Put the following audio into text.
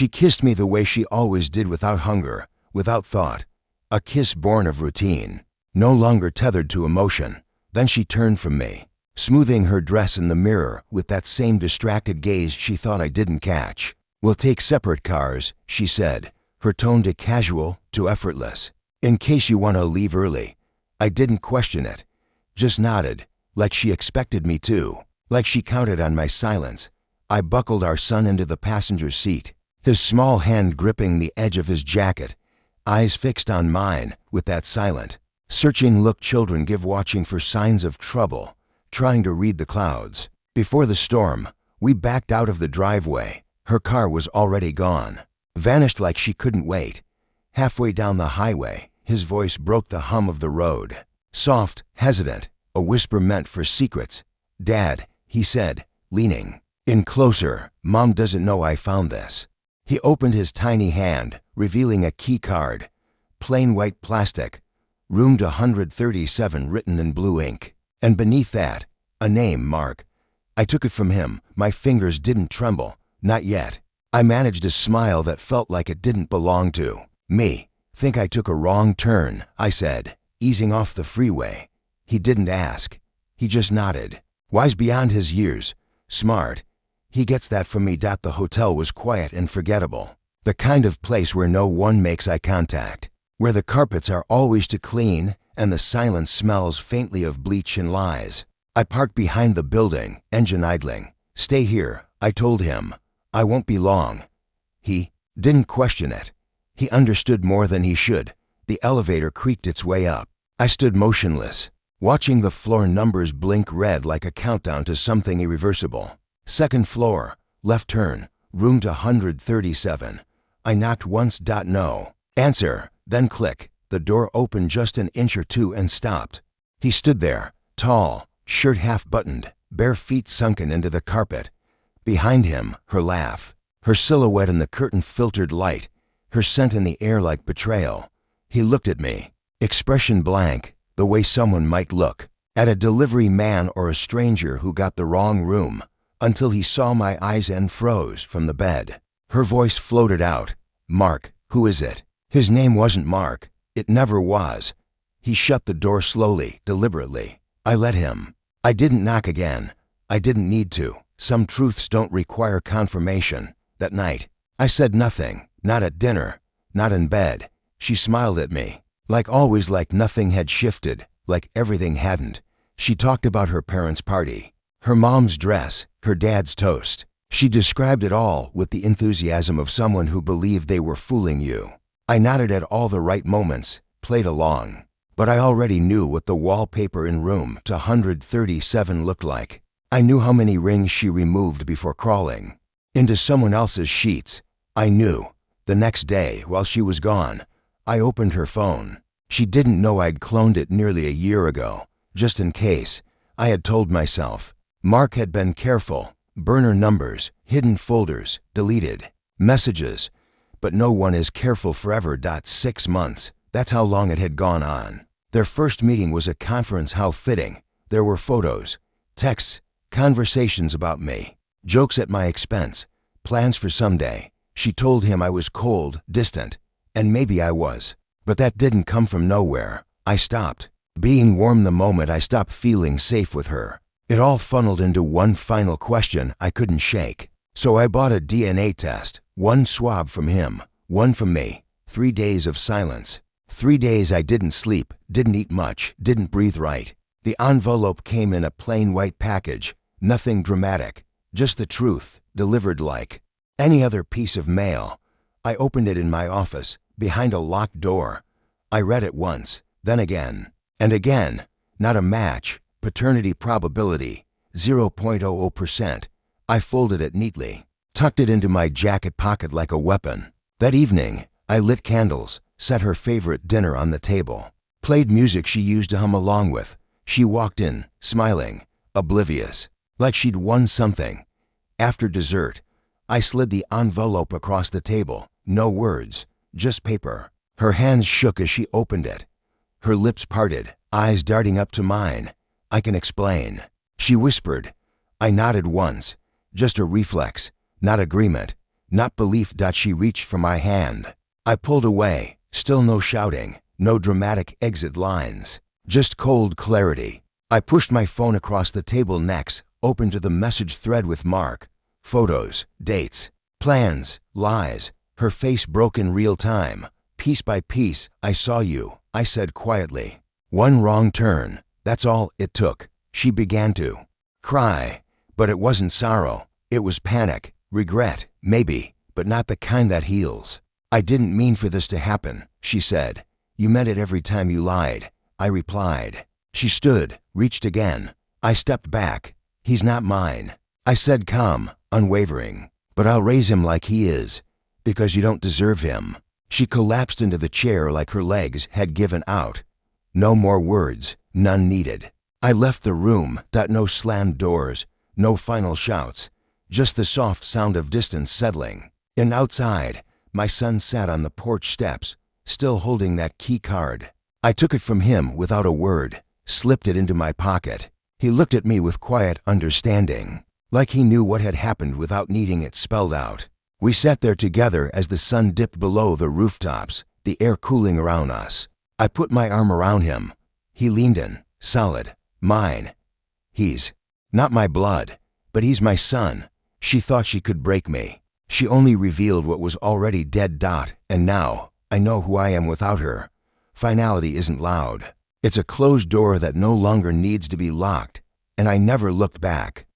She kissed me the way she always did, without hunger, without thought. A kiss born of routine, no longer tethered to emotion. Then she turned from me, smoothing her dress in the mirror with that same distracted gaze she thought I didn't catch. "We'll take separate cars," she said, her tone to casual, to effortless. "In case you want to leave early." I didn't question it, just nodded, like she expected me to, like she counted on my silence. I buckled our son into the passenger seat, his small hand gripping the edge of his jacket, eyes fixed on mine with that silent, searching look children give watching for signs of trouble, trying to read the clouds. Before the storm, we backed out of the driveway. Her car was already gone, vanished like she couldn't wait. Halfway down the highway, his voice broke the hum of the road. Soft, hesitant, a whisper meant for secrets. "Dad," he said, leaning in closer. "Mom doesn't know I found this." He opened his tiny hand, revealing a key card. Plain white plastic. Room 137 written in blue ink. And beneath that, a name, Mark. I took it from him. My fingers didn't tremble. Not yet. I managed a smile that felt like it didn't belong to me. "Think I took a wrong turn," I said, easing off the freeway. He didn't ask. He just nodded. Wise beyond his years. Smart. He gets that from me. The hotel was quiet and forgettable. The kind of place where no one makes eye contact, where the carpets are always too clean and the silence smells faintly of bleach and lies. I parked behind the building, engine idling. "Stay here," I told him. "I won't be long." He didn't question it. He understood more than he should. The elevator creaked its way up. I stood motionless, watching the floor numbers blink red like a countdown to something irreversible. "Second floor, left turn, room 137. I knocked once. No answer. Then click. The door opened just an inch or two and stopped. He stood there, tall, shirt half buttoned, bare feet sunken into the carpet. Behind him, her laugh, her silhouette in the curtain-filtered light, her scent in the air like betrayal. He looked at me, expression blank, the way someone might look at a delivery man or a stranger who got the wrong room, until he saw my eyes and froze from the bed. Her voice floated out. "Mark, who is it?" His name wasn't Mark. It never was. He shut the door slowly, deliberately. I let him. I didn't knock again. I didn't need to. Some truths don't require confirmation. That night, I said nothing. Not at dinner. Not in bed. She smiled at me. Like always, like nothing had shifted. Like everything hadn't. She talked about her parents' party, her mom's dress, her dad's toast. She described it all with the enthusiasm of someone who believed they were fooling you. I nodded at all the right moments, played along. But I already knew what the wallpaper in room 137 looked like. I knew how many rings she removed before crawling into someone else's sheets. I knew. The next day, while she was gone, I opened her phone. She didn't know I'd cloned it nearly a year ago, just in case. I had told myself. Mark had been careful. Burner numbers, hidden folders, deleted messages. But no one is careful forever. 6 months. That's how long it had gone on. Their first meeting was a conference. How fitting. There were photos, texts, conversations about me, jokes at my expense, plans for someday. She told him I was cold, distant, and maybe I was. But that didn't come from nowhere. I stopped being warm the moment I stopped feeling safe with her. It all funneled into one final question I couldn't shake. So I bought a DNA test, one swab from him, one from me. 3 days of silence. 3 days I didn't sleep, didn't eat much, didn't breathe right. The envelope came in a plain white package, nothing dramatic, just the truth, delivered like any other piece of mail. I opened it in my office, behind a locked door. I read it once, then again, and again. Not a match. Paternity probability, 0.00%. I folded it neatly, tucked it into my jacket pocket like a weapon. That evening, I lit candles, set her favorite dinner on the table, played music she used to hum along with. She walked in, smiling, oblivious, like she'd won something. After dessert, I slid the envelope across the table. No words, just paper. Her hands shook as she opened it. Her lips parted, eyes darting up to mine. "I can explain," she whispered. I nodded once, just a reflex, not agreement. not belief. She reached for my hand. I pulled away, still no shouting, no dramatic exit lines, just cold clarity. I pushed my phone across the table next, open to the message thread with Mark. Photos, dates, plans, lies, her face broke in real time. Piece by piece, I saw you, I said quietly. One wrong turn, that's all it took. She began to cry, but it wasn't sorrow. It was panic, regret, maybe, but not the kind that heals. I didn't mean for this to happen, she said. You meant it every time you lied, I replied. She stood, reached again. I stepped back. He's not mine, I said calm, unwavering. But I'll raise him like he is, because you don't deserve him. She collapsed into the chair like her legs had given out. No more words, none needed. I left the room. No slammed doors, no final shouts, just the soft sound of distance settling. And outside, my son sat on the porch steps, still holding that key card. I took it from him without a word, slipped it into my pocket. He looked at me with quiet understanding, like he knew what had happened without needing it spelled out. We sat there together as the sun dipped below the rooftops, the air cooling around us. I put my arm around him. He leaned in, solid, mine. He's not my blood, but he's my son. She thought she could break me. She only revealed what was already dead. And now, I know who I am without her. Finality isn't loud. It's a closed door that no longer needs to be locked, and I never looked back.